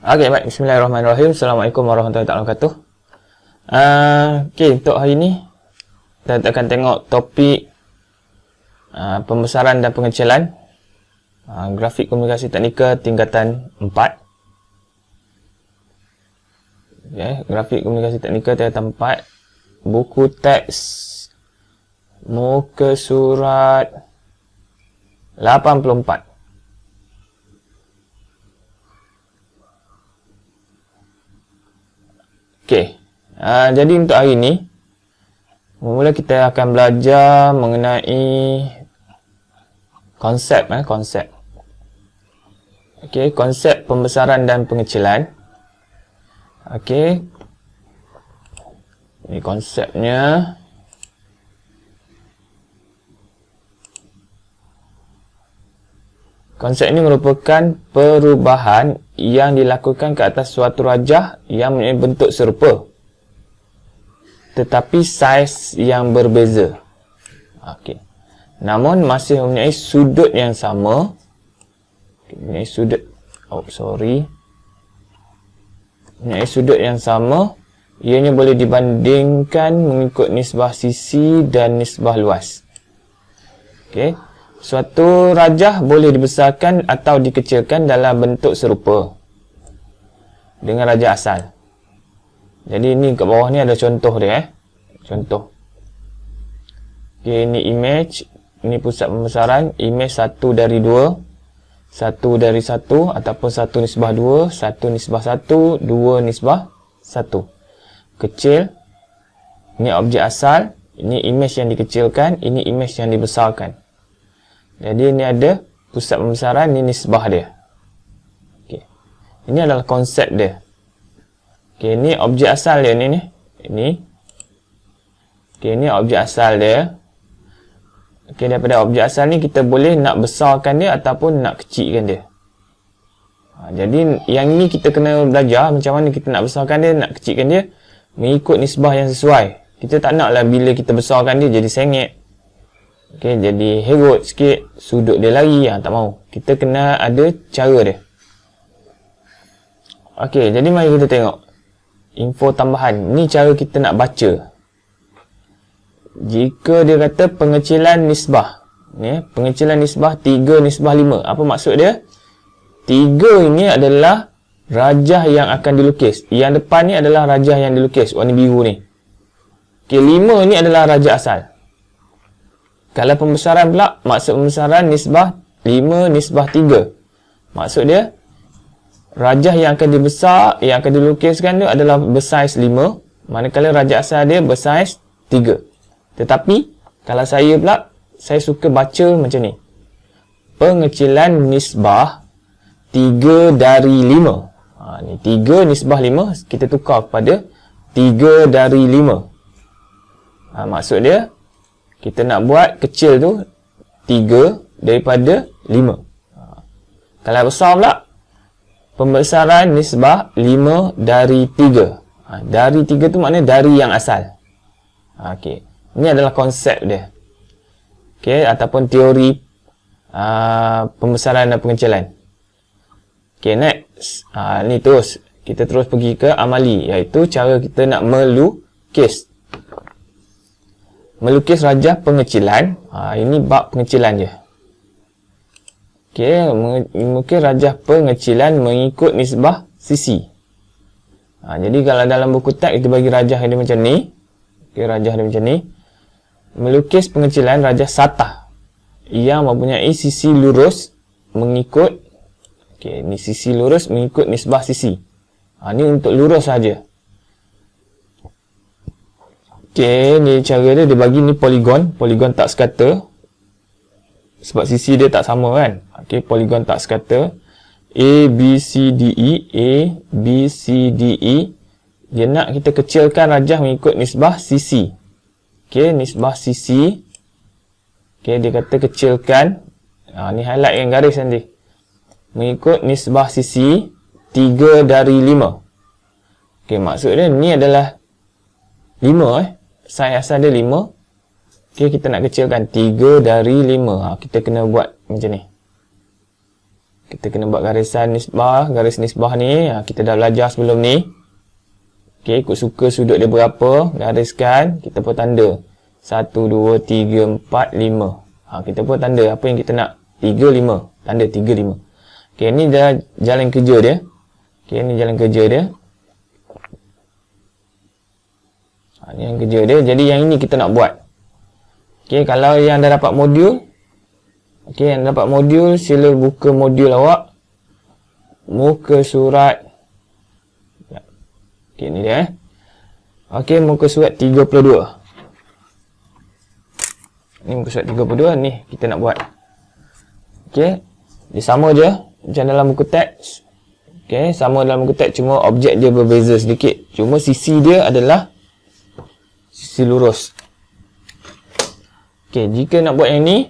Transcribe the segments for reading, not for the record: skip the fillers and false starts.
Okey, baik. Bismillahirrahmanirrahim. Assalamualaikum warahmatullahi wabarakatuh. Okey, untuk hari ini kita akan tengok topik pembesaran dan pengecilan grafik komunikasi teknikal tingkatan 4. Okay, grafik komunikasi teknikal tingkatan 4, buku teks muka surat 84. Okey, jadi untuk hari ini mula kita akan belajar mengenai konsep. Okey, konsep pembesaran dan pengecilan. Okey, ini konsepnya. Konsep ini merupakan perubahan yang dilakukan ke atas suatu rajah yang mempunyai bentuk serupa tetapi saiz yang berbeza. Okey. Namun masih mempunyai sudut yang sama. Mempunyai sudut mempunyai sudut yang sama. Ianya boleh dibandingkan mengikut nisbah sisi dan nisbah luas. Okey. Suatu rajah boleh dibesarkan atau dikecilkan dalam bentuk serupa dengan rajah asal. Jadi ini kat bawah ni ada contoh dia. Contoh. Okay, ini image. Ini pusat pembesaran. Image 1 dari 2. 1 dari 1 ataupun 1 nisbah 2. 1 nisbah 1. 2 nisbah 1. Kecil. Ini objek asal. Ini image yang dikecilkan. Ini image yang dibesarkan. Jadi ini ada pusat pembesaran, ini nisbah dia. Okay. Ini adalah konsep dia. Okay, ini objek asal dia ni. Ini. Okay, ini objek asal dia. Okay, daripada objek asal ni kita boleh nak besarkan dia ataupun nak kecilkan dia. Jadi yang ini kita kena belajar macam mana kita nak besarkan dia, nak kecilkan dia mengikut nisbah yang sesuai. Kita tak naklah bila kita besarkan dia jadi sengit. Okey, jadi herut sikit, sudut dia lari, tak mau. Kita kena ada cara dia. Okey, jadi mari kita tengok info tambahan. Ni cara kita nak baca. Jika dia kata pengecilan nisbah, ni pengecilan nisbah 3 nisbah 5. Apa maksud dia? 3 ini adalah rajah yang akan dilukis. Yang depan ni adalah rajah yang dilukis, warna biru ni. Okey, 5 ni adalah rajah asal. Kalau pembesaran pula, maksud pembesaran nisbah 5 nisbah 3. Maksud dia, rajah yang akan dibesar, yang akan dilukiskan tu adalah bersaiz 5. Manakala rajah asal dia bersaiz 3. Tetapi, kalau saya pula, saya suka baca macam ni. Pengecilan nisbah 3 dari 5. Ni 3 nisbah 5, kita tukar kepada 3 dari 5. Maksud dia, kita nak buat kecil tu 3 daripada 5. Kalau besar pula, pembesaran nisbah 5 dari 3. Dari 3 tu maknanya dari yang asal. Okey. Ini adalah konsep dia. Okey, ataupun teori pembesaran dan pengecilan. Okey, next. Ni terus. Kita terus pergi ke amali, iaitu cara kita nak melukis. Melukis rajah pengecilan. Ini bab pengecilan je. Okey, melukis rajah pengecilan mengikut nisbah sisi. Jadi kalau dalam buku teks kita bagi rajah dia macam ni. Okey, rajah dia macam ni. Melukis pengecilan rajah satah yang mempunyai sisi lurus mengikut. Okey, ni sisi lurus mengikut nisbah sisi. Ni untuk lurus saja. Okey, ni cara dia bagi ni poligon tak sekata. Sebab sisi dia tak sama kan. Okey, poligon tak sekata. A, B, C, D, E. A, B, C, D, E. Dia nak kita kecilkan rajah mengikut nisbah sisi. Okey, nisbah sisi. Okey, dia kata kecilkan. Ni highlight yang garis nanti. Mengikut nisbah sisi 3 dari 5. Okey, maksud dia ni adalah 5 Saiz asal dia 5. Okey, kita nak kecilkan 3 dari 5. Kita kena buat macam ni. Kita kena buat garisan nisbah. Garis nisbah ni kita dah belajar sebelum ni. Okey, ikut suka sudut dia berapa, gariskan, kita pun tanda 1, 2, 3, 4, 5. Kita pun tanda apa yang kita nak. 3, 5. Tanda 3, 5. Okey, ni dah jalan kerja dia. Okey, ni jalan kerja dia. Ni yang kerja dia. Jadi yang ini kita nak buat. Okey, kalau yang dah dapat modul, okey, yang dapat modul, sila buka modul awak. Muka surat. Okey, ni dia. Okey, muka surat 32. Ni muka surat 32 ni kita nak buat. Okey, dia sama je macam dalam buku teks. Okey, sama dalam buku teks, cuma objek dia berbeza sedikit. Cuma sisi dia adalah sisi lurus. Okey, jika nak buat yang ni,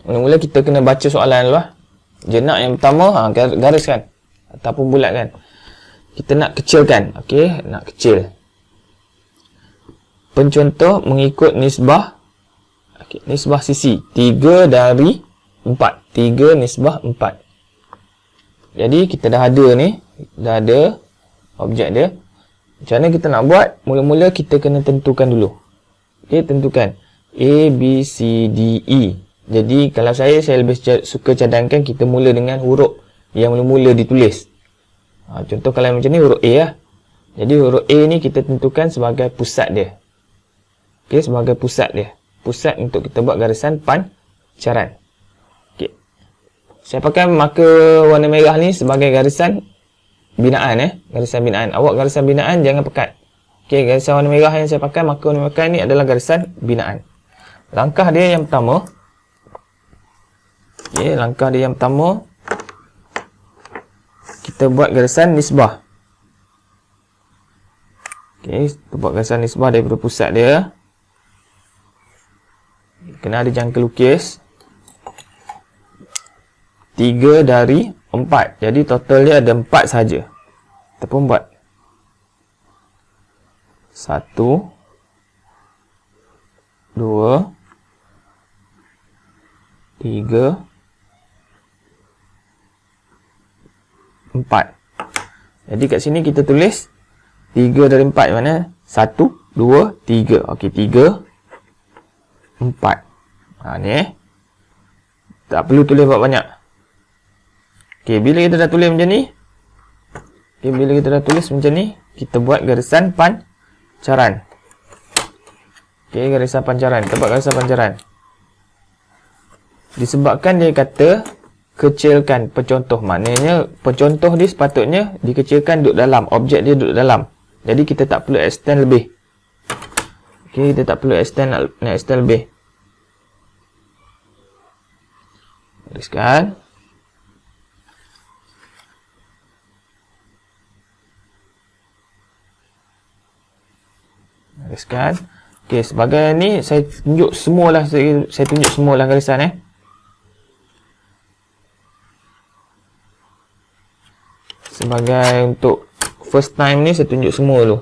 mula-mula kita kena baca soalan dulu lah. Jenak yang pertama, gariskan ataupun bulatkan. Kita nak kecilkan. Okey, nak kecil. Pencontoh mengikut nisbah. Okey, nisbah sisi 3 dari 4. 3 nisbah 4. Jadi kita dah ada ni, dah ada objek dia. Macam mana kita nak buat? Mula-mula kita kena tentukan dulu. Okey, tentukan A, B, C, D, E. Jadi kalau saya lebih suka cadangkan kita mula dengan huruf yang mula-mula ditulis. Contoh kalau macam ni huruf A lah. Jadi huruf A ni kita tentukan sebagai pusat dia. Okey, sebagai pusat dia. Pusat untuk kita buat garisan pancaran. Okey. Saya pakai marker warna merah ni sebagai garisan binaan garisan binaan. Awak garisan binaan jangan pekat. Okey, garisan warna merah yang saya pakai, marker warna merah ni adalah garisan binaan. Langkah dia yang pertama. Okey, langkah dia yang pertama, kita buat garisan nisbah. Okey, kita buat garisan nisbah daripada pusat dia. Kena ada jangka lukis 3 dari 4. Jadi total dia ada 4 saja. Kita pun buat 1, 2, 3, 4. Jadi kat sini kita tulis 3 dari 4 mana? 1, 2, 3. Okey, 3, 4. Ni tak perlu tulis banyak. Okey, bila kita dah tulis macam ni, okey, bila kita dah tulis macam ni, kita buat garisan pancaran. Okey, garisan pancaran. Kita buat garisan pancaran. Disebabkan dia kata kecilkan pencontoh, maknanya pencontoh dia sepatutnya dikecilkan duduk dalam, objek dia duduk dalam. Jadi kita tak perlu extend lebih. Okey, kita tak perlu extend lebih. Gariskan. Gariskan. Okey, sebagai ni saya tunjuk semualah, saya tunjuk semualah garisan Sebagai untuk first time ni saya tunjuk semua dulu.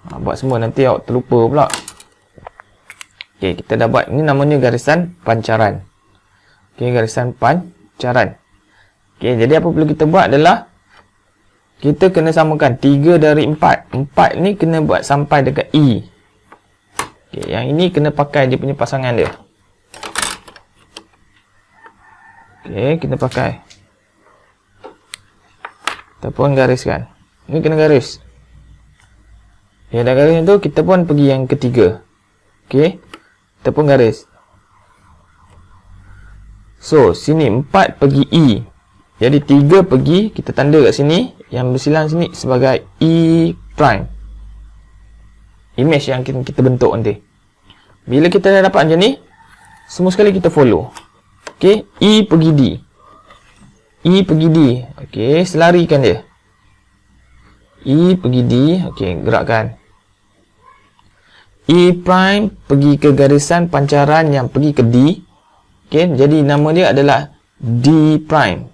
Buat semua nanti awak terlupa pula. Okey, kita dah buat. Ini namanya garisan pancaran. Okey, garisan pancaran. Okey, jadi apa perlu kita buat adalah kita kena samakan 3 dari 4. 4 ni kena buat sampai dekat E. Okey, yang ini kena pakai dia punya pasangan dia. Okey, kita pakai. Kita pun gariskan. Ini kena garis. Ya, dah garis tu, kita pun pergi yang ketiga. Okey, kita pun garis. So, sini 4 pergi E. Jadi 3 pergi, kita tanda kat sini. Yang bersilang sini sebagai E prime. Image yang kita bentuk nanti. Bila kita dah dapat macam ni, semua sekali kita follow. Okey, E pergi D. E pergi D. Okey, selarikan dia. E pergi D. Okey, gerakkan. E prime pergi ke garisan pancaran yang pergi ke D. Okey, jadi nama dia adalah D prime.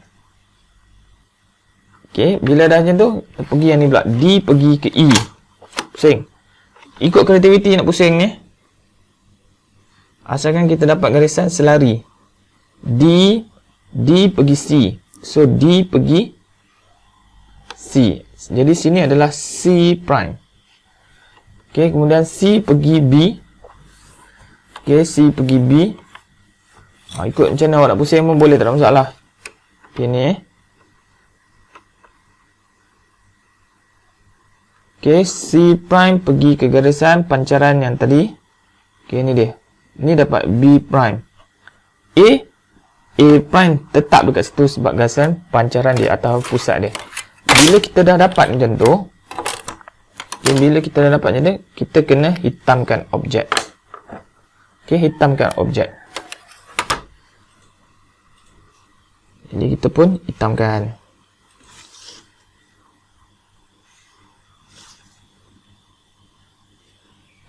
Okey, bila dah macam tu, pergi yang ni pula. D pergi ke E. Pusing. Ikut kreativiti nak pusing ni. Asalkan kita dapat garisan selari. D pergi C. So, D pergi C. Jadi, sini adalah C prime. Okey, kemudian C pergi B. Okey, C pergi B. Ikut macam mana awak nak pusing pun boleh, tak ada masalah. Okey, ni Okey, C prime pergi ke garisan pancaran yang tadi. Okey, ni dia. Ni dapat B prime. A prime tetap dekat situ sebab garisan pancaran dia atau pusat dia. Bila kita dah dapat macam tu, bila kita dah dapat macam tu, kita kena hitamkan objek. Okey, hitamkan objek. Jadi kita pun hitamkan.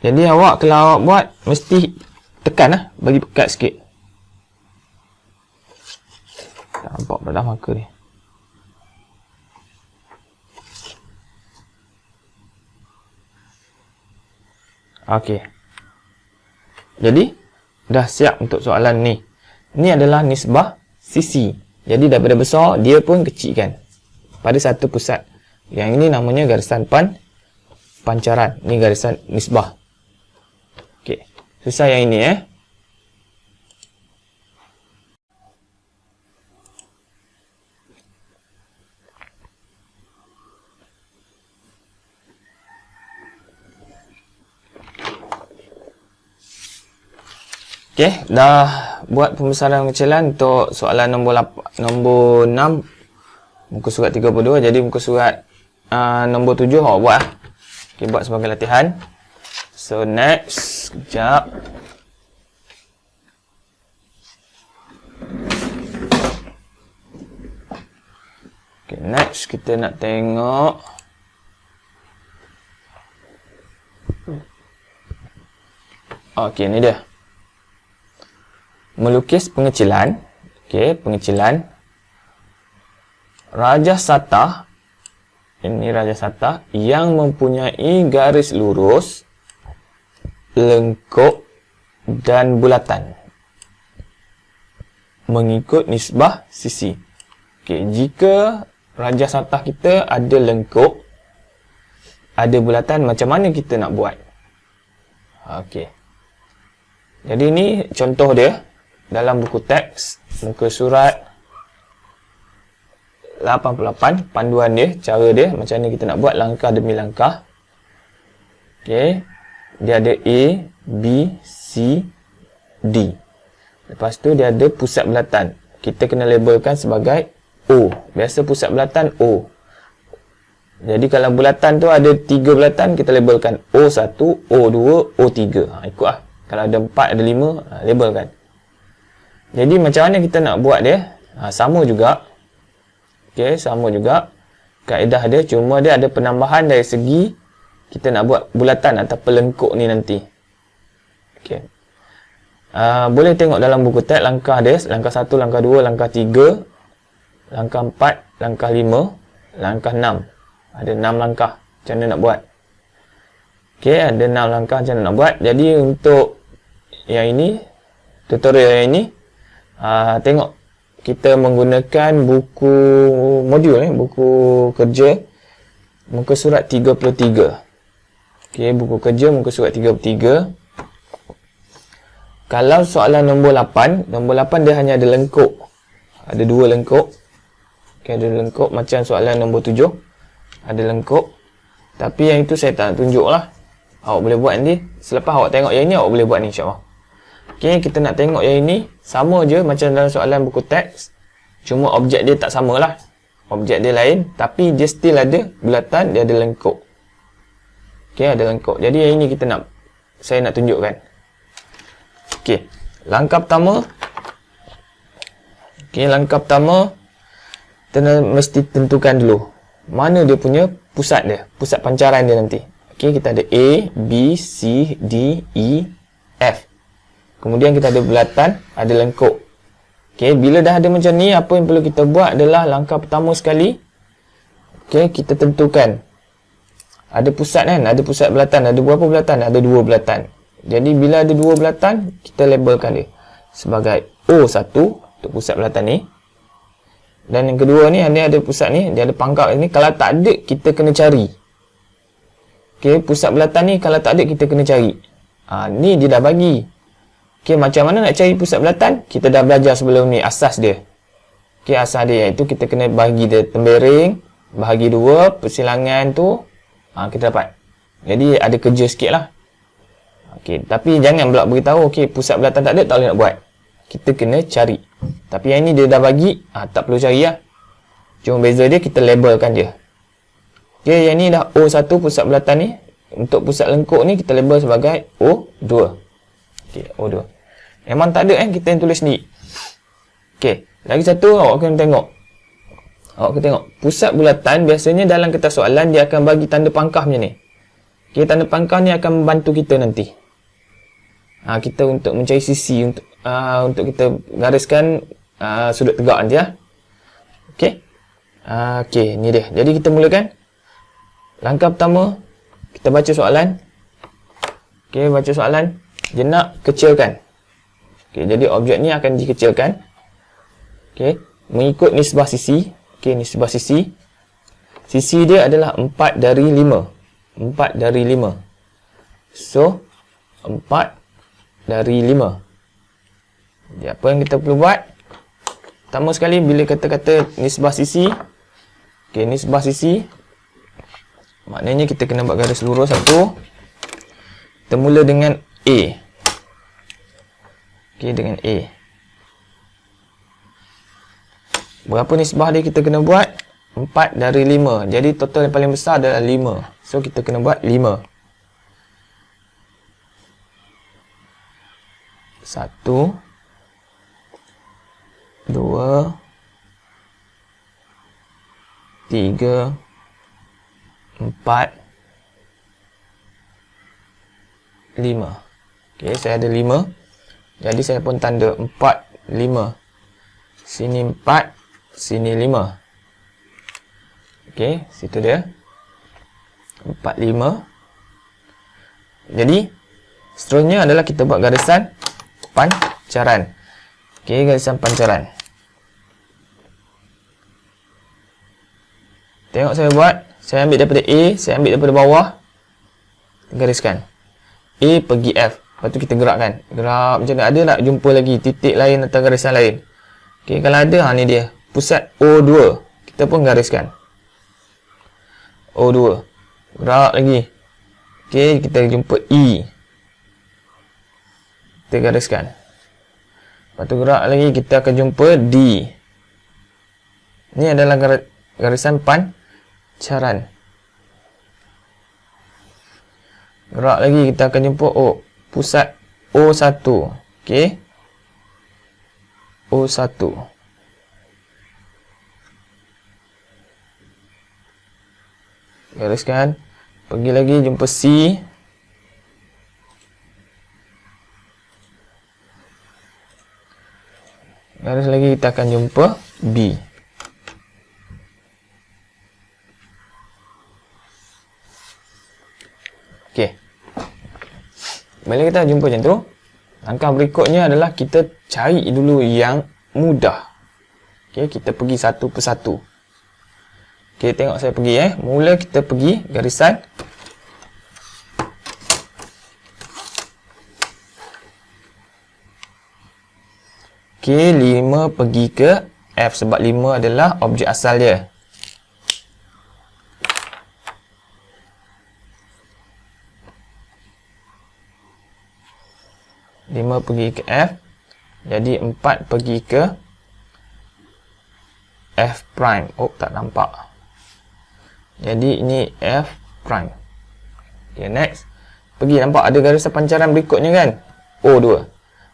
Jadi awak kalau awak buat mesti tekan lah, bagi pekat sikit. Tak nampak pada marker ni. Okey. Jadi dah siap untuk soalan ni. Ni adalah nisbah sisi. Jadi daripada besar dia pun kecilkan pada satu pusat. Yang ini namanya garisan pancaran. Ni garisan nisbah. Okey. Susah yang ini Okey, dah buat pembesaran kecilan untuk soalan nombor 6 muka surat 32. Jadi muka surat nombor 7 awak buat. Okey, buat sebagai latihan. So next, sekejap. Okey, next kita nak tengok okey, ni dia. Melukis pengecilan. Okey, pengecilan Rajah Satah. Ini Rajah Satah yang mempunyai garis lurus, lengkuk dan bulatan mengikut nisbah sisi. Okey, jika Rajah Satah kita ada lengkuk, ada bulatan, macam mana kita nak buat? Okey. Jadi ini contoh dia dalam buku teks, muka surat 88, panduan dia, cara dia, macam mana kita nak buat langkah demi langkah. Okey. Dia ada A, B, C, D. Lepas tu dia ada pusat bulatan. Kita kena labelkan sebagai O. Biasa pusat bulatan O. Jadi kalau bulatan tu ada 3 bulatan, kita labelkan O1, O2, O3. Ikutlah. Kalau ada 4, ada 5, labelkan. Jadi macam mana kita nak buat dia? Sama juga. Okey, sama juga. Kaedah dia, cuma dia ada penambahan dari segi kita nak buat bulatan atau pelengkuk ni nanti. Okey. Boleh tengok dalam buku teks langkah dia, langkah 1, langkah 2, langkah 3, langkah 4, langkah 5, langkah 6. Ada 6 langkah macam mana nak buat. Okey, ada 6 langkah macam mana nak buat. Jadi untuk yang ini, tutorial yang ini, tengok kita menggunakan buku modul buku kerja muka surat 33. Okey, buku kerja muka surat 33. Kalau soalan nombor 8, nombor 8 dia hanya ada lengkuk. Ada 2 lengkuk. Okey, ada lengkuk macam soalan nombor 7. Ada lengkuk. Tapi yang itu saya tak nak tunjuk lah. Awak boleh buat nanti. Selepas awak tengok yang ini, awak boleh buat ni insyaAllah. Okey, kita nak tengok yang ini. Sama je macam dalam soalan buku teks. Cuma objek dia tak sama lah. Objek dia lain. Tapi dia still ada bulatan, dia ada lengkuk. Okey, ada lengkuk. Jadi yang ini saya nak tunjukkan. Okey, langkah pertama. Okey, langkah pertama. Kita mesti tentukan dulu mana dia punya pusat dia. Pusat pancaran dia nanti. Okey, kita ada A, B, C, D, E, F. Kemudian kita ada bulatan, ada lengkuk. Okey, bila dah ada macam ni, apa yang perlu kita buat adalah langkah pertama sekali. Okey, kita tentukan. Ada pusat kan? Ada pusat bulatan. Ada berapa bulatan? Ada 2 bulatan. Jadi bila ada 2 bulatan, kita labelkan dia sebagai O1, untuk pusat bulatan ni. Dan yang kedua ni, dia ada pusat ni, dia ada pangkal ni. Kalau tak ada, kita kena cari. Okey, pusat bulatan ni kalau tak ada, kita kena cari. Ni dia dah bagi. Okey, macam mana nak cari pusat bulatan? Kita dah belajar sebelum ni, asas dia. Okey, asas dia iaitu kita kena bagi dia tembering, bahagi 2, persilangan tu, kita dapat. Jadi, ada kerja sikit lah. Okey, tapi jangan pula beritahu, okey, pusat bulatan tak ada, tak boleh nak buat. Kita kena cari. Tapi yang ni dia dah bagi, tak perlu cari lah. Cuma beza dia, kita labelkan dia. Okey, yang ni dah O1 pusat bulatan ni. Untuk pusat lengkuk ni, kita label sebagai O2. Okey, O2. Memang tak ada kita yang tulis sendiri. Okey, lagi satu, awak kena tengok. Pusat bulatan biasanya dalam kertas soalan, dia akan bagi tanda pangkah macam ni. Okey, tanda pangkah ni akan membantu kita nanti. Kita untuk mencari sisi, untuk kita gariskan sudut tegak nanti lah. Okey. Okey, ni dia. Jadi kita mulakan. Langkah pertama, kita baca soalan. Okey, baca soalan. Jenak kecilkan. Okey, jadi objek ni akan dikecilkan. Okey, mengikut nisbah sisi. Okey, nisbah sisi. Sisi dia adalah 4 dari 5. 4 dari 5. So, 4 dari 5. Jadi, apa yang kita perlu buat? Pertama sekali, bila kata-kata nisbah sisi. Okey, nisbah sisi. Maknanya kita kena buat garis lurus satu. Kita mula dengan A. Okey, dengan A. Berapa nisbah dia kita kena buat? 4 dari 5. Jadi total yang paling besar adalah 5. So kita kena buat 5. 1 2 3 4 5. Okey, saya ada 5. Jadi saya pun tanda 4 5. Sini 4, sini 5. Okey, situ dia. 4 5. Jadi seterusnya adalah kita buat garisan pancaran. Okey, garisan pancaran. Tengok saya buat. Saya ambil daripada A, saya ambil daripada bawah. Gariskan. A pergi F. Lepas tu kita gerakkan. Gerak macam mana? Ada tak jumpa lagi titik lain atau garisan lain? Okey, kalau ada, ni dia. Pusat O2. Kita pun gariskan. O2. Gerak lagi. Okey, kita jumpa E. Kita gariskan. Lepas tu gerak lagi, kita akan jumpa D. Ini adalah garisan pancaran. Gerak lagi, kita akan jumpa O. Pusat O1. Okey. O1. Gariskan. Pergi lagi, jumpa C. Garis lagi, kita akan jumpa B. Okey. Bila kita jumpa macam tu, langkah berikutnya adalah kita cari dulu yang mudah. Okey, kita pergi satu persatu. Okey, tengok saya pergi Mula kita pergi garisan. Okey, 5 pergi ke F sebab 5 adalah objek asal dia. Pergi ke F. Jadi 4 pergi ke F prime. Oh, tak nampak. Jadi ini F prime. Okay, next. Pergi, nampak ada garisan pancaran berikutnya kan? O2.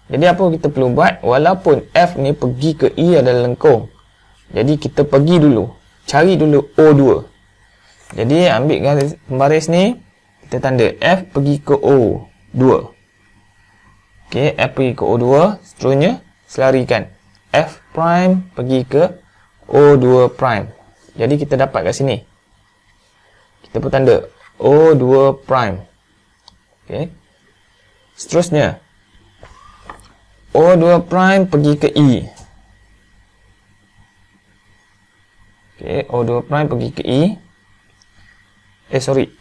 Jadi apa kita perlu buat? Walaupun F ni pergi ke E adalah lengkung. Jadi kita pergi dulu. Cari dulu O2. Jadi ambil garis pembaris ni. Kita tanda F pergi ke O2. Okey, F pergi ke O2. Seterusnya, selarikan. F prime pergi ke O2 prime. Jadi kita dapat kat sini. Kita pun tanda O2 prime. Okey. Seterusnya, O2 prime pergi ke E. Okey, O2 prime pergi ke I.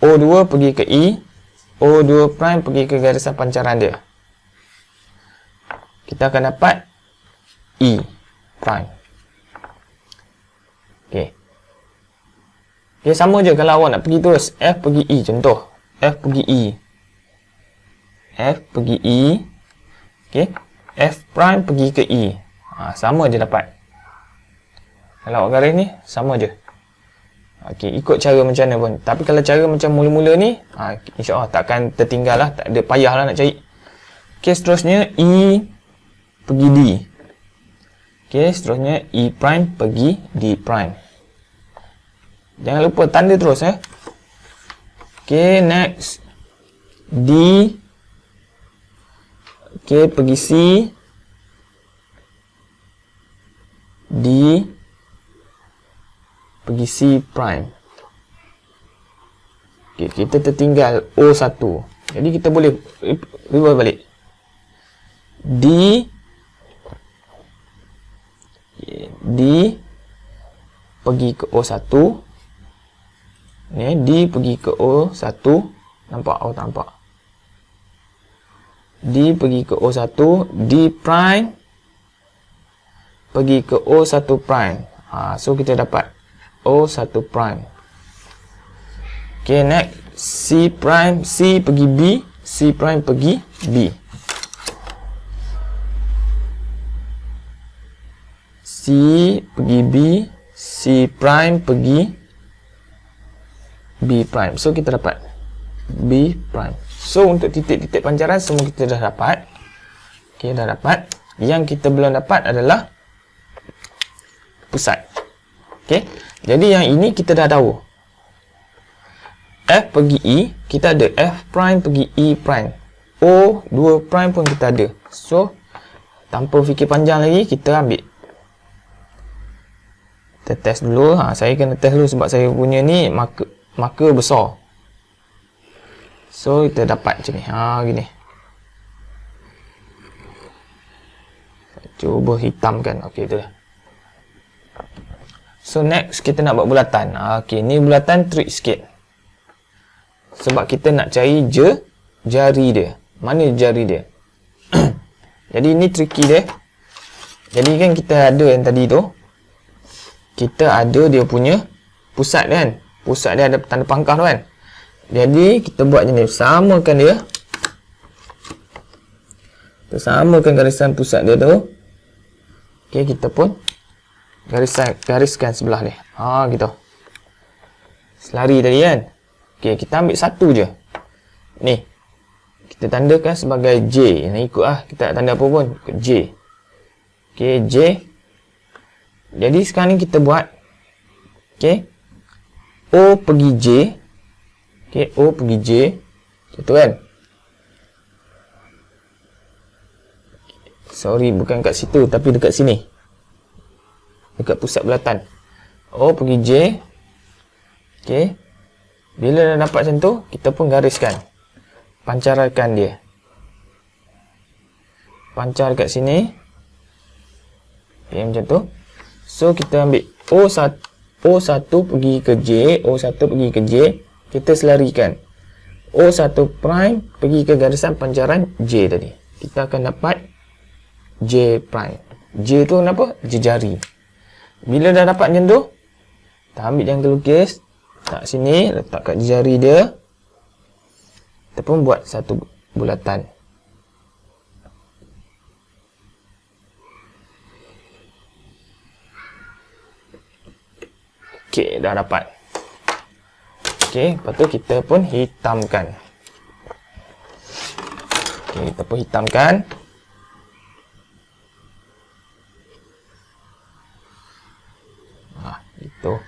O2 pergi ke I. O2 prime pergi ke garisan pancaran dia. Kita akan dapat I prime. Okey. Okey, sama je kalau awak nak pergi terus. F pergi I, contoh. F pergi I. F pergi I. Okey. F prime pergi ke I. Sama je dapat. Kalau awak garis ni, sama je. Okey, ikut cara macam mana pun. Tapi kalau cara macam mula-mula ni, insya-Allah takkan tertinggal lah. Tak ada payah lah nak cari. Okey, seterusnya I pergi D. Okey, seterusnya E prime pergi D prime. Jangan lupa tanda terus Okey, next D. Okey, pergi C. D pergi C prime. Okey, kita tertinggal O1. Jadi kita boleh reverse balik. D pergi ke O1. Ni D pergi ke O1. Nampak? Oh, tak nampak. D pergi ke O1, D prime pergi ke O1 prime. So kita dapat O1 prime. Okay, next C prime, C pergi B, C prime pergi B. C pergi B, C prime pergi B prime. So kita dapat B prime. So untuk titik-titik pancaran semua kita dah dapat. Okay, dah dapat. Yang kita belum dapat adalah pusat. Okay, jadi yang ini kita dah tahu. F pergi E, kita ada F prime pergi E prime. O2 prime pun kita ada. So tanpa fikir panjang lagi, kita ambil. Kita test dulu. Saya kena test dulu sebab saya punya ni marker besar. So kita dapat macam ni. Gini. Cuba hitamkan. Okey, tu dah. So next kita nak buat bulatan. Okey, ni bulatan trick sikit. Sebab kita nak cari jari dia. Mana jari dia? Jadi ni tricky dia. Jadi kan kita ada yang tadi tu. Kita ada dia punya pusat kan. Pusat dia ada tanda pangkah tu kan. Jadi kita buat macam ni. Samakan dia. Kita samakan garisan pusat dia tu. Okey, kita pun gariskan sebelah ni. Gitu. Selari tadi kan. Okey, kita ambil satu je. Ni. Kita tandakan sebagai J. Yang ikut lah. Kita nak tanda apa pun. Ikut J. Okey, J. Jadi sekarang ni kita buat. Okey. O pergi J. Okey, O pergi J. Macam tu kan. Sorry, bukan kat situ. Tapi dekat sini. Dekat pusat bulatan. O pergi J. Okey. Bila dah dapat macam tu, kita pun gariskan. Pancarkan dia. Pancar kat sini. Okey, macam tu. So, kita ambil O1 pergi ke J. O1 pergi ke J. Kita selarikan. O1 prime pergi ke garisan pancaran J tadi. Kita akan dapat J prime. J tu kenapa? Jari. Bila dah dapat macam tu, kita ambil jangka lukis. Tak sini, letak kat jari dia. Kita pun buat satu bulatan. Okey, dah dapat. Okey, lepas tu kita pun hitamkan. Okey, kita pun hitamkan. Itu.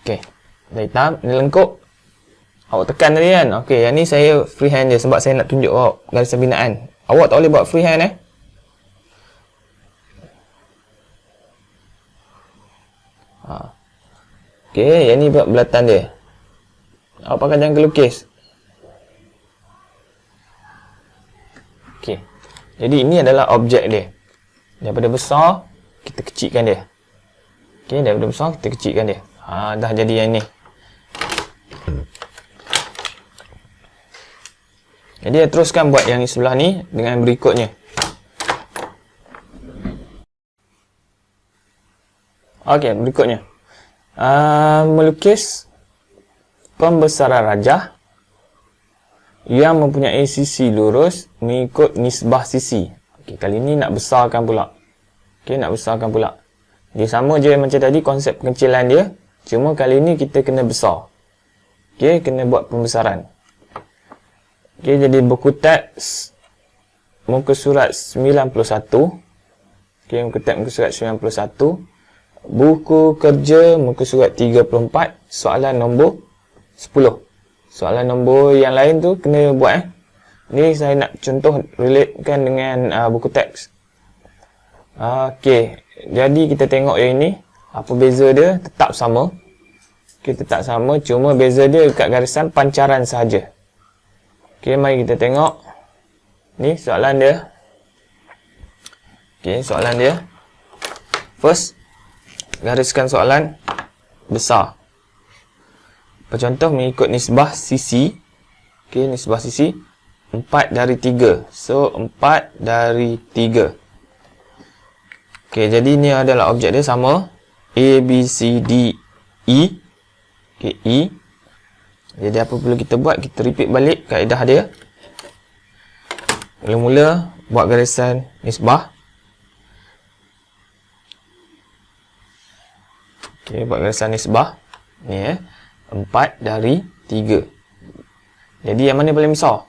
Okey, dah hitam, ni lengkup. Awak tekan tadi kan. Okey, yang ni saya freehand je sebab saya nak tunjuk awak garisan binaan. Awak tak boleh buat freehand Okey, yang ni buat belatan dia. Awak pakai jangka lukis. Okey. Jadi ini adalah objek dia. Daripada besar, kita kecilkan dia. Okey, daripada besar, kita kecilkan dia. Dah jadi yang ni. Jadi, teruskan buat yang sebelah ni dengan berikutnya. Okey, berikutnya. Melukis pembesaran rajah yang mempunyai sisi lurus mengikut nisbah sisi. Okey, kali ni nak besarkan pula. Okey, nak besarkan pula. Dia sama je macam tadi konsep pengecilan dia. Cuma kali ni kita kena besar. Okey, kena buat pembesaran. Okey, jadi buku teks muka surat 91. Okey, muka teks muka surat 91. Buku kerja muka surat 34, soalan nombor 10. Soalan nombor yang lain tu kena buat Ni saya nak contoh relatekan dengan buku teks. Okey, jadi kita tengok yang ini. Apa beza dia? Tetap sama. Okey, tetap sama, cuma beza dia dekat garisan pancaran sahaja. Okey, mari kita tengok. Ni soalan dia. Okey, soalan dia. First, gariskan soalan besar. Contoh mengikut nisbah sisi. Okey, nisbah sisi 4 dari 3. So, 4 dari 3. Okey, jadi ni adalah objek dia sama. A, B, C, D, E. Okey, E. Jadi apa perlu kita buat? Kita repeat balik kaedah dia. Mula-mula buat garisan nisbah. Okey, buat garisan nisbah. Ni 4 dari 3. Jadi yang mana paling besar?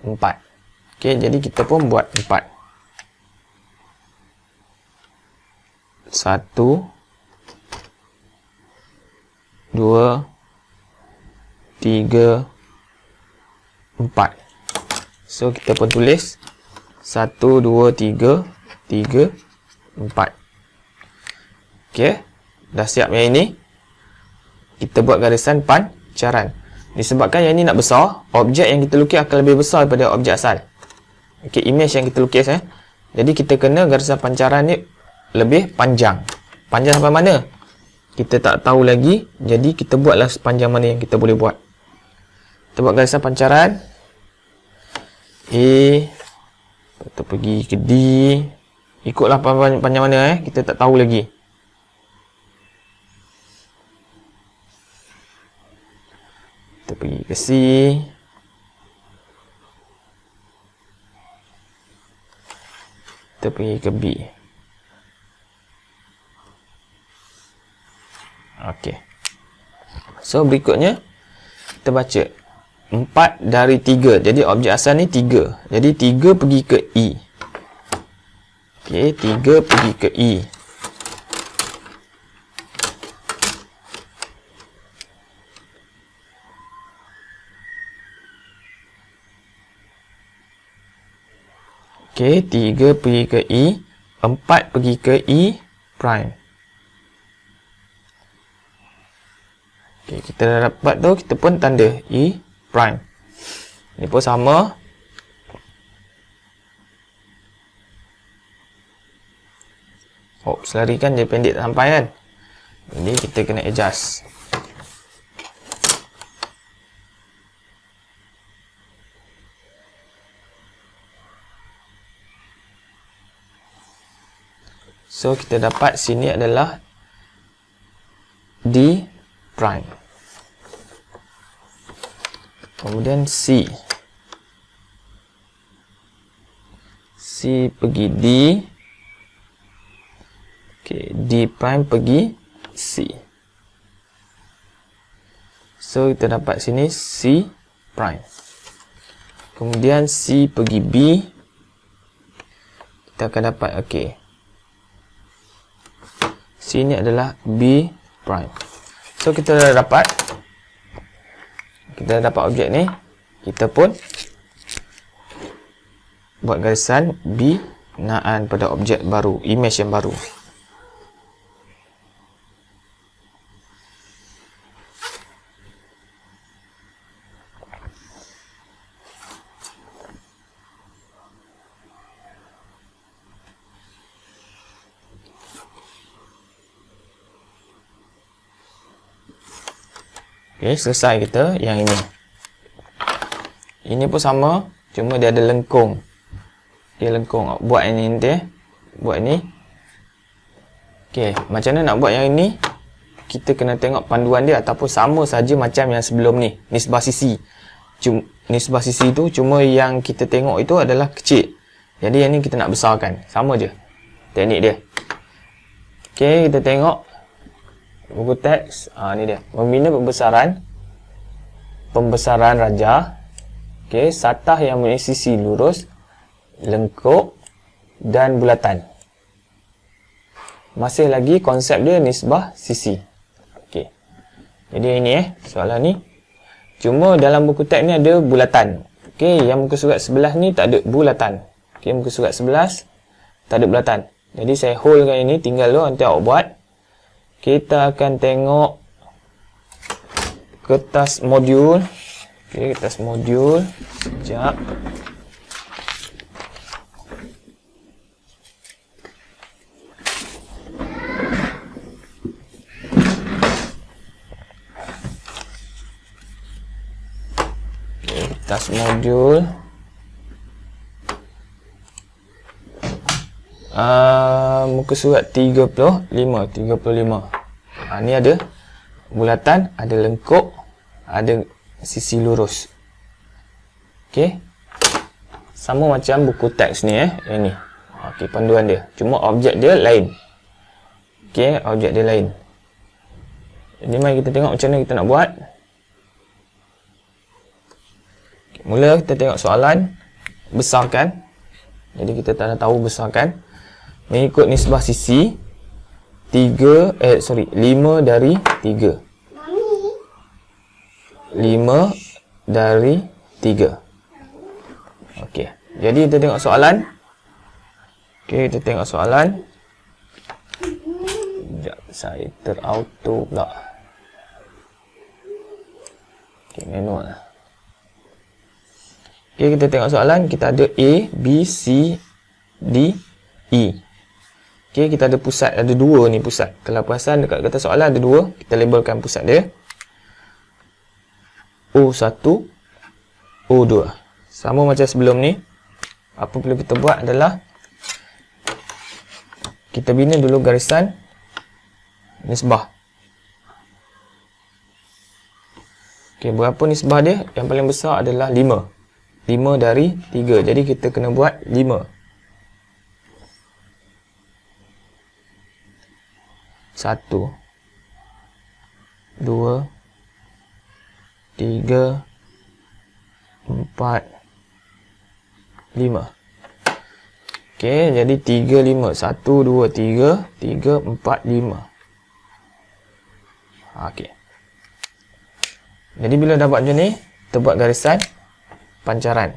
4. Okey, jadi kita pun buat 4. 1 2 3 4. So kita pun tulis 1 2 3 3 4. Okey, dah siap yang ini. Kita buat garisan pancaran. Disebabkan yang ini nak besar, objek yang kita lukis akan lebih besar daripada objek asal. Okey, image yang kita lukis Jadi kita kena garisan pancaran ni lebih panjang. Panjang sampai mana? Kita tak tahu lagi. Jadi kita buatlah sepanjang mana yang kita boleh buat. Kita buat garisan pancaran A, kita pergi ke D. Ikutlah panjang mana kita tak tahu lagi. Kita pergi ke C. Kita pergi ke B. Okey. So berikutnya kita baca 4 dari 3. Jadi objek asal ni 3. Jadi 3 pergi ke E. Okey, 3 pergi ke E. Okey, 3 pergi ke E, 4 pergi ke E prime. Okey, kita dah dapat tu, kita pun tanda E prime. Ni pun sama. Selarikan dia pendek tak sampai kan. Jadi kita kena adjust. So, kita dapat sini adalah D prime. Kemudian C. C pergi D. Okay, D prime pergi C. So, kita dapat sini C prime. Kemudian C pergi B. Kita akan dapat, okay. Sini adalah B prime. So, kita dah dapat. Kita dah dapat objek ni. Kita pun buat garisan binaan pada objek baru, image yang baru. Okey, selesai kita yang ini. Ini pun sama, cuma dia ada lengkung. Okey, lengkung. Buat ini nanti. Buat ni. Okey, macam mana nak buat yang ini? Kita kena tengok panduan dia ataupun sama saja macam yang sebelum ni, nisbah sisi. Nisbah sisi tu cuma yang kita tengok itu adalah kecil. Jadi yang ni kita nak besarkan. Sama je teknik dia. Okey, kita tengok buku teks. Ni dia. Membina pembesaran rajah. Okey, satah yang mempunyai sisi lurus, lengkuk dan bulatan. Masih lagi konsep dia nisbah sisi. Okey. Jadi ini soalan ni. Cuma dalam buku teks ni ada bulatan. Okey, yang muka surat 11 ni tak ada bulatan. Okey, muka surat 11 tak ada bulatan. Jadi saya hold kan ini, tinggal tu nanti awak buat. Kita akan tengok kertas modul. Okey, kertas modul. Sekejap. Okey, kertas modul. Muka surat 35. Ni ada bulatan, ada lengkuk, ada sisi lurus. Okey. Sama macam buku teks ni yang ni. Okey, panduan dia. Cuma objek dia lain. Okey, objek dia lain. Jadi mari kita tengok macam mana kita nak buat. Okay, mula kita tengok soalan. Besarkan. Jadi kita tak tahu besarkan. Mengikut nisbah sisi 5 dari 3. 5 dari 3. Okey. Jadi kita tengok soalan. Okey, kita tengok soalan. Sekejap, saya terauto pula. Okey, manual. Okey, kita tengok soalan. Kita ada A, B, C, D, E. Okey, kita ada pusat. Ada 2 ni pusat. Kalau perasan dekat kertas soalan ada 2. Kita labelkan pusat dia. O1, O2. Sama macam sebelum ni. Apa perlu kita buat adalah kita bina dulu garisan nisbah. Okey, berapa nisbah dia? Yang paling besar adalah 5. 5 dari 3. Jadi kita kena buat 5. 1, 2, 3, 4, 5. Okey, jadi 3, 5. 1, 2, 3, 3, 4, 5. Okey. Jadi bila dah buat macam ni, kita buat garisan pancaran.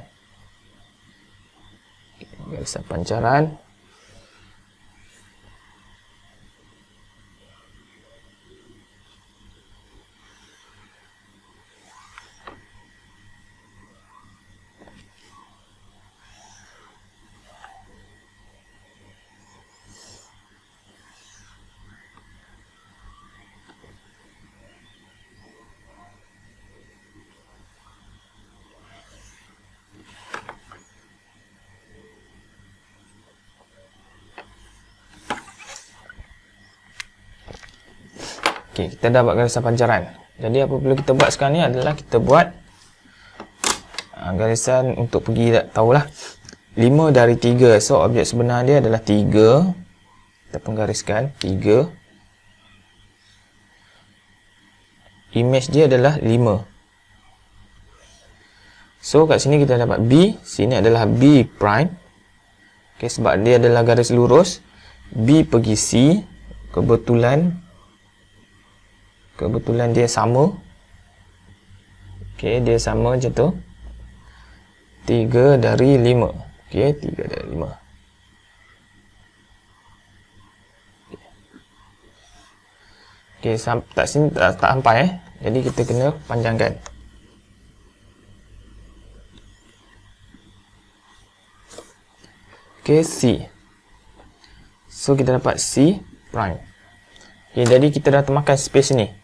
Garisan pancaran. Okey, kita dah buat garisan pancaran. Jadi apa perlu kita buat sekarang ni adalah kita buat garisan untuk pergi, tak tahulah, 5 dari 3. So objek sebenar dia adalah 3. Kita penggariskan 3. Image dia adalah 5. So kat sini kita dapat B. Sini adalah B prime. Okey, sebab dia adalah garis lurus. B pergi C. Kebetulan dia sama. Okey, dia sama macam tu. 3 dari 5. Okey, 3 dari 5. Okey, tak sini tak sampai Jadi kita kena panjangkan. Okey, C. So kita dapat C prime. Okey, jadi kita dah termakan space ni.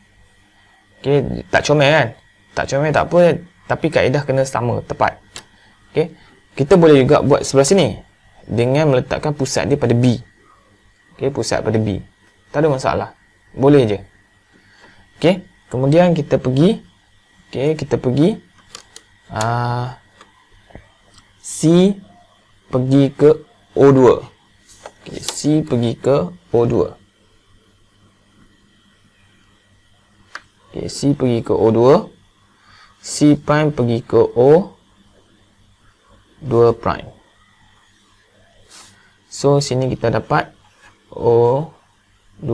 Okey, tak comel kan? Tak comel tak apa, tapi kaedah kena sama, tepat. Okey. Kita boleh juga buat sebelah sini dengan meletakkan pusat dia pada B. Okey, pusat pada B. Tak ada masalah. Boleh je. Okey, kemudian kita pergi. Okey, kita pergi C pergi ke O2. Okey, C pergi ke O2. Okey, C pergi ke O2. C prime pergi ke O2 prime. So, sini kita dapat O2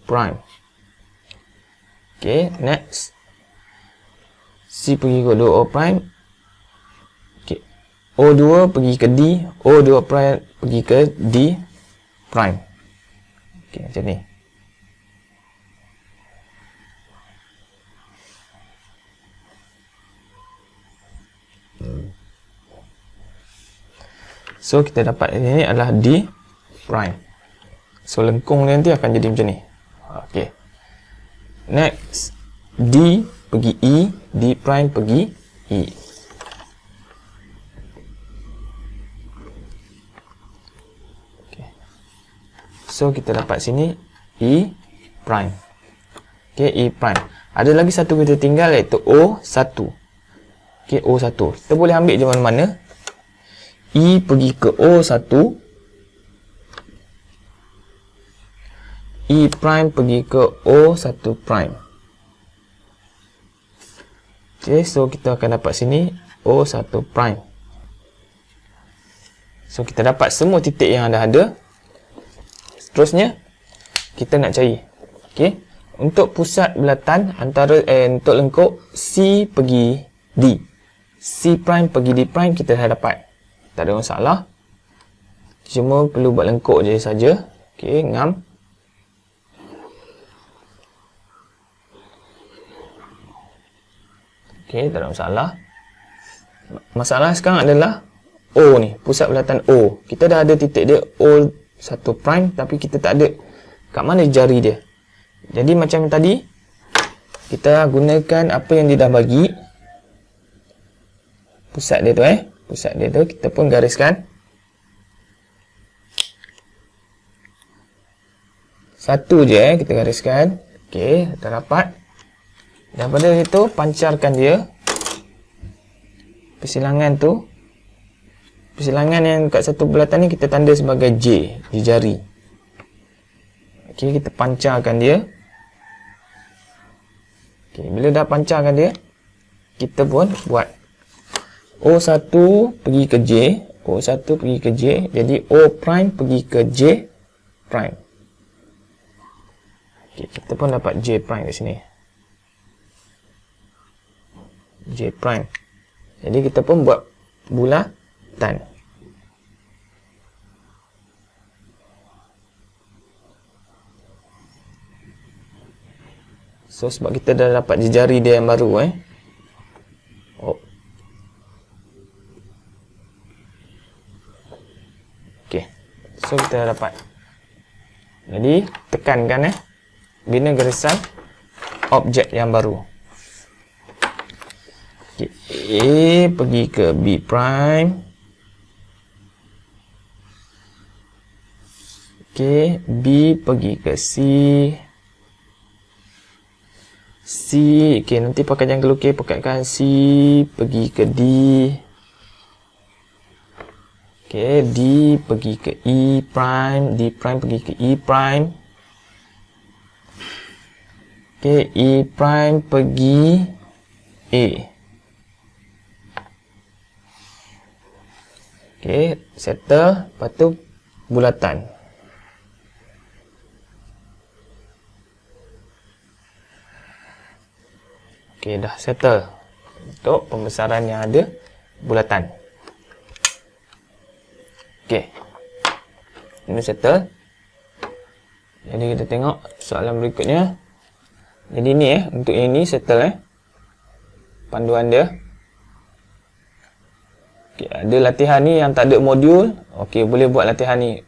prime. Okey, next. C pergi ke O2 prime. Okey, O2 pergi ke D. O2 prime pergi ke D prime. Okey, macam ni. So, kita dapat ini adalah D prime. So, lengkung dia nanti akan jadi macam ni. Okey. Next, D pergi E, D prime pergi E. Okay. So, kita dapat sini E prime. Okay, E prime. Ada lagi satu kita tinggal iaitu O1. Okay, O1. Kita boleh ambil je mana-mana. E pergi ke O1. E prime pergi ke O1 prime. Okay, so kita akan dapat sini O1 prime. So, kita dapat semua titik yang ada. Seterusnya, kita nak cari. Okay, untuk pusat bulatan antara untuk lengkuk C pergi D. C prime pergi D prime kita dah dapat. Tak ada masalah. Cuma perlu buat lengkuk je saja. Okay, ngam. Okay, tak ada masalah. Masalah sekarang adalah O ni, pusat bulatan O. Kita dah ada titik dia O1 prime, tapi kita tak ada kat mana jari dia. Jadi macam tadi, kita gunakan apa yang dia dah bagi. Pusat dia tu pusat dia tu, kita pun gariskan. Satu je kita gariskan. Okey, dah dapat. Daripada situ, pancarkan dia. Persilangan tu. Persilangan yang kat satu bulatan ni kita tanda sebagai J di jari. Okey, kita pancarkan dia. Okey, bila dah pancarkan dia, kita pun buat O1 pergi ke J. O1 pergi ke J. Jadi O prime pergi ke J prime. Okey, kita pun dapat J prime di sini. J prime. Jadi kita pun buat bulatan. So, sebab kita dah dapat jari dia yang baru Oh. Okey. So, kita dah dapat. Jadi, tekankan bina garisan objek yang baru. Okay. A pergi ke B prime. Okay. B pergi ke C. C. Okay. Nanti pakai jangka lukis. Pakaikan C pergi ke D. Okay. D pergi ke E prime. D prime pergi ke E prime. Okay. E prime pergi A. Okay, settle, lepas tu bulatan. Okay, dah settle. Untuk pembesaran yang ada bulatan. Okay, ini settle. Jadi kita tengok soalan berikutnya. Jadi ni untuk yang ni settle panduan dia. Okay, ada latihan ni yang tak ada modul. Okey, boleh buat latihan ni